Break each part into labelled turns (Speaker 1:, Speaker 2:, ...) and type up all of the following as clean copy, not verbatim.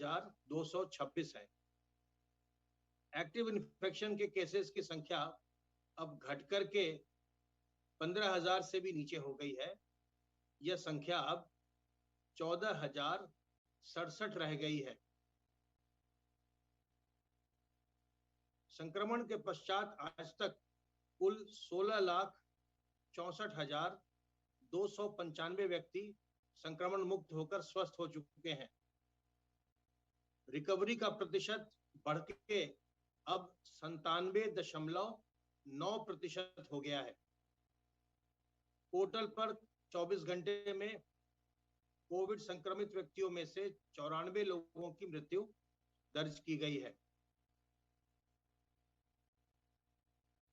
Speaker 1: 14,226 है। Active infection के cases की संख्या अब घटकर के 15,000 से भी नीचे हो गई है। यह संख्या अब 14,067 रह गई है। संक्रमण के पश्चात आज तक कुल 16,64,295 व्यक्ति संक्रमण मुक्त होकर स्वस्थ हो चुके हैं। रिकवरी का प्रतिशत बढ़ के अब 97.9% हो गया है। पोर्टल पर 24 घंटे में कोविड संक्रमित व्यक्तियों में से 94 लोगों की मृत्यु दर्ज की गई है।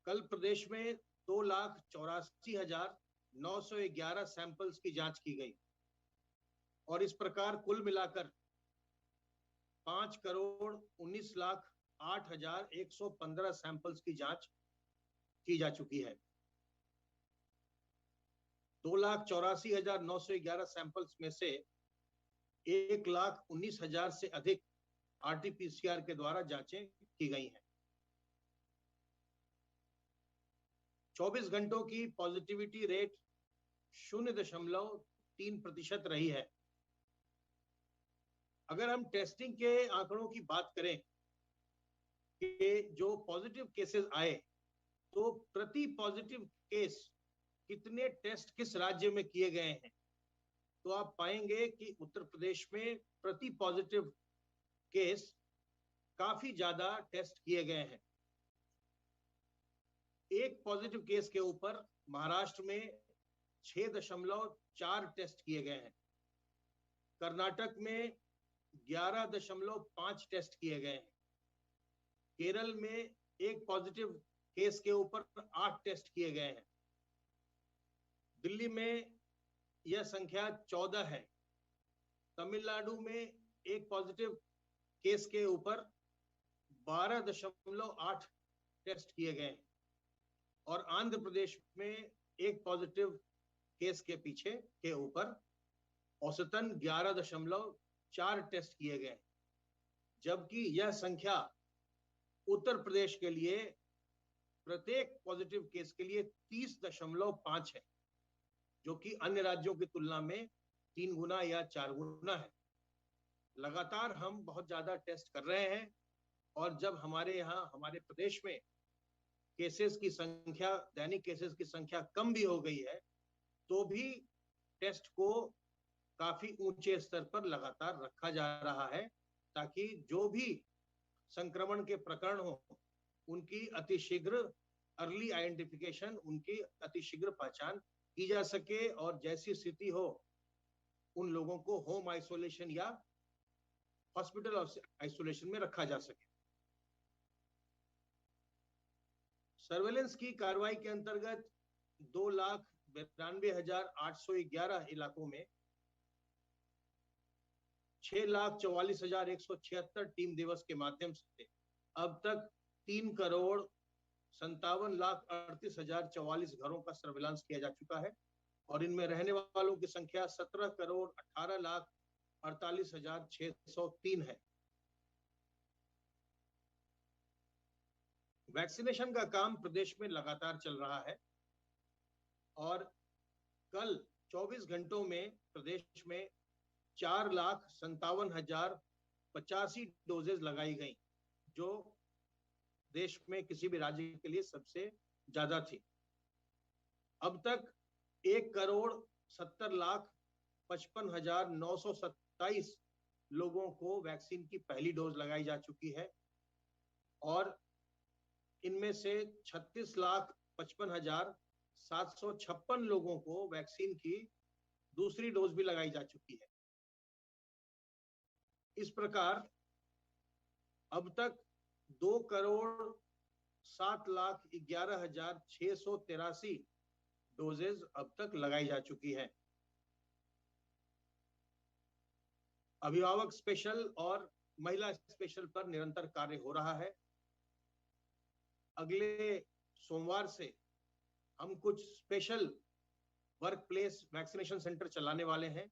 Speaker 1: कल प्रदेश में 2,84,911 सैंपल्स की जांच की गई और इस प्रकार कुल मिलाकर 5,19,08,115 सैंपल्स की जांच की जा चुकी है। 2,84,911 सैंपल्स में से 1,19,000 से अधिक RT-PCR के द्वारा जांचें की गई हैं। 24 घंटों की पॉजिटिविटी रेट 0.3% रही है। अगर हम टेस्टिंग के आंकड़ों की बात करें कि जो पॉजिटिव केसेस आए तो प्रति पॉजिटिव केस कितने टेस्ट किस राज्य में किए गए हैं, तो आप पाएंगे कि उत्तर प्रदेश में प्रति पॉजिटिव केस काफी ज्यादा टेस्ट किए गए हैं। एक पॉजिटिव केस के ऊपर महाराष्ट्र में 6.4 टेस्ट किए गए हैं। कर्नाटक में 11.5 टेस्ट किए गए हैं। केरल में एक पॉजिटिव केस के ऊपर 8 टेस्ट किए गए हैं। दिल्ली में यह संख्या 14 है। तमिलनाडु में एक पॉजिटिव केस के ऊपर 12.8 टेस्ट किए गए हैं और आंध्र प्रदेश में एक पॉजिटिव केस के पीछे के ऊपर औसतन 11.4 टेस्ट किए गए, जबकि यह संख्या उत्तर प्रदेश के लिए प्रत्येक पॉजिटिव केस के लिए 30.5 है, जो कि अन्य राज्यों की तुलना में 3 गुना या 4 गुना है। लगातार हम बहुत ज्यादा टेस्ट कर रहे हैं और जब हमारे यहाँ हमारे प्रदेश में केसेस की संख्या, दैनिक केसेस की संख्या कम भी हो गई है, तो भी टेस्ट को काफी ऊंचे स्तर पर लगातार रखा जा रहा है, ताकि जो भी संक्रमण के प्रकरण हो उनकी अतिशीघ्र अर्ली आइडेंटिफिकेशन, उनकी अतिशीघ्र पहचान की जा सके और जैसी स्थिति हो उन लोगों को होम आइसोलेशन या हॉस्पिटल आइसोलेशन में रखा जा सके। सर्वेलेंस की कार्रवाई के अंतर्गत 2,92,811 इलाकों में 6,44,176 टीम दिवस के माध्यम से अब तक 3,57,38,044 घरों का सर्वेलांस किया जा चुका है और इनमें रहने वालों की संख्या 17,18,48,603 है। वैक्सीनेशन का काम प्रदेश में लगातार चल रहा है और कल 24 घंटों में प्रदेश में 4,57,085 डोजेज लगाई गई, जो देश में किसी भी राज्य के लिए सबसे ज्यादा थी। अब तक 1,70,55,927 लोगों को वैक्सीन की पहली डोज लगाई जा चुकी है और इनमें से 36,55,756 लोगों को वैक्सीन की दूसरी डोज भी लगाई जा चुकी है। इस प्रकार अब तक 2,07,11,683 डोजेज अब तक लगाई जा चुकी है। अभिभावक स्पेशल और महिला स्पेशल पर निरंतर कार्य हो रहा है। अगले सोमवार से हम कुछ special work place vaccination centre चलाने वाले हैं,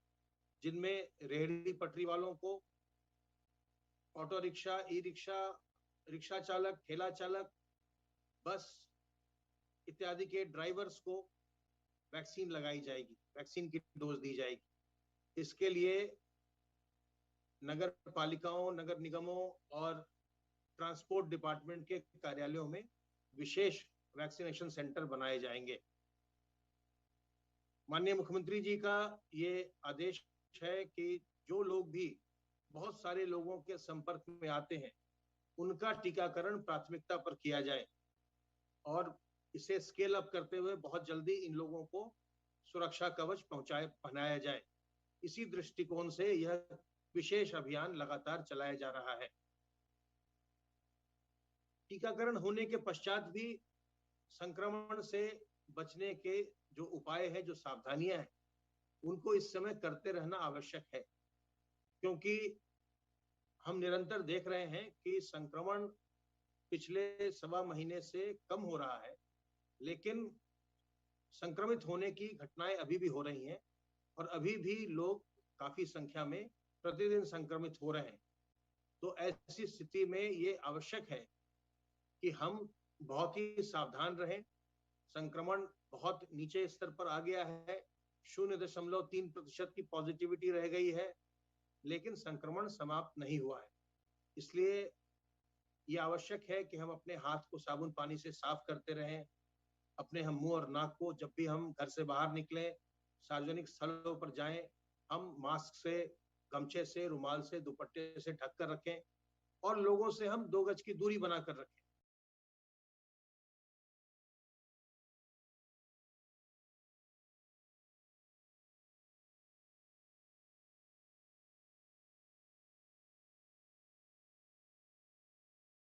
Speaker 1: जिनमें रेहड़ी पटरी वालों को, auto rickshaw, e rickshaw, rickshaw चालक, ठेला चालक, बस इत्यादि के ड्राइवर्स को वैक्सीन लगाई जाएगी, वैक्सीन की डोज दी जाएगी। इसके लिए नगर पालिकाओं, नगर निगमों और ट्रांसपोर्ट डिपार्टमेंट के कार्यालयों में विशेष वैक्सीनेशन सेंटर बनाए जाएंगे। माननीय मुख्यमंत्री जी का ये आदेश है कि जो लोग भी बहुत सारे लोगों के संपर्क में आते हैं, उनका टीकाकरण प्राथमिकता पर किया जाए और इसे स्केल अप करते हुए बहुत जल्दी इन लोगों को सुरक्षा कवच पहनाया जाए। इसी दृष्टिकोण से यह विशेष अभियान लगातार चलाया जा रहा है। टीकाकरण होने के पश्चात भी संक्रमण से बचने के जो उपाय हैं, जो सावधानियां हैं, उनको इस समय करते रहना आवश्यक है, क्योंकि हम निरंतर देख रहे हैं कि संक्रमण पिछले सवा महीने से कम हो रहा है, लेकिन संक्रमित होने की घटनाएं अभी भी हो रही हैं और अभी भी लोग काफी संख्या में प्रतिदिन संक्रमित हो रहे हैं। तो ऐसी स्थिति में ये आवश्यक है कि हम बहुत ही सावधान रहें। संक्रमण बहुत नीचे स्तर पर आ गया है, 0.3% की पॉजिटिविटी रह गई है, लेकिन संक्रमण समाप्त नहीं हुआ है। इसलिए ये आवश्यक है कि हम अपने हाथ को साबुन पानी से साफ करते रहें, अपने हम मुंह और नाक को जब भी हम घर से बाहर निकलें, सार्वजनिक स्थलों पर जाएं, हम मास्क से, गमछे से, रुमाल से, दुपट्टे से ढककर रखें और लोगों से हम 2 गज की दूरी बनाकर रखें।